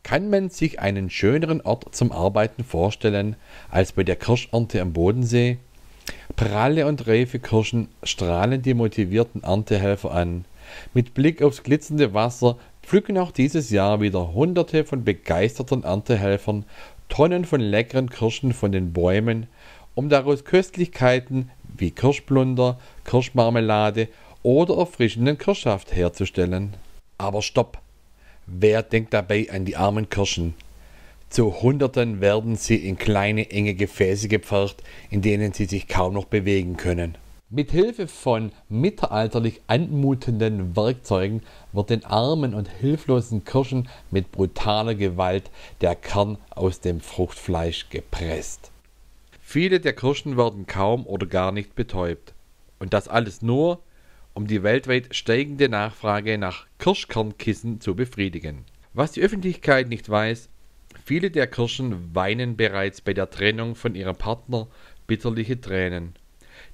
Kann man sich einen schöneren Ort zum Arbeiten vorstellen als bei der Kirschernte am Bodensee? Pralle und reife Kirschen strahlen die motivierten Erntehelfer an. Mit Blick aufs glitzernde Wasser pflücken auch dieses Jahr wieder Hunderte von begeisterten Erntehelfern Tonnen von leckeren Kirschen von den Bäumen, um daraus Köstlichkeiten wie Kirschplunder, Kirschmarmelade oder erfrischenden Kirschsaft herzustellen. Aber stopp! Wer denkt dabei an die armen Kirschen? Zu Hunderten werden sie in kleine, enge Gefäße gepfercht, in denen sie sich kaum noch bewegen können. Mit Hilfe von mittelalterlich anmutenden Werkzeugen wird den armen und hilflosen Kirschen mit brutaler Gewalt der Kern aus dem Fruchtfleisch gepresst. Viele der Kirschen werden kaum oder gar nicht betäubt. Und das alles nur, um die weltweit steigende Nachfrage nach Kirschkernkissen zu befriedigen. Was die Öffentlichkeit nicht weiß: Viele der Kirschen weinen bereits bei der Trennung von ihrem Partner bitterliche Tränen.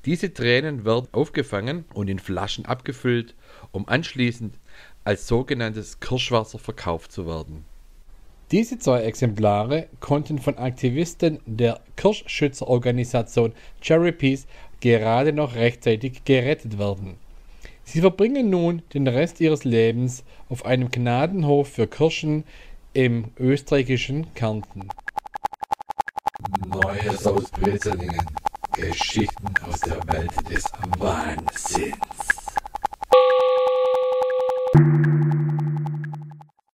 Diese Tränen werden aufgefangen und in Flaschen abgefüllt, um anschließend als sogenanntes Kirschwasser verkauft zu werden. Diese 2 Exemplare konnten von Aktivisten der Kirschschützerorganisation Cherry Peace gerade noch rechtzeitig gerettet werden. Sie verbringen nun den Rest ihres Lebens auf einem Gnadenhof für Kirschen im österreichischen Kärnten. Neues aus Brezelingen. Geschichten aus der Welt des Wahnsinns.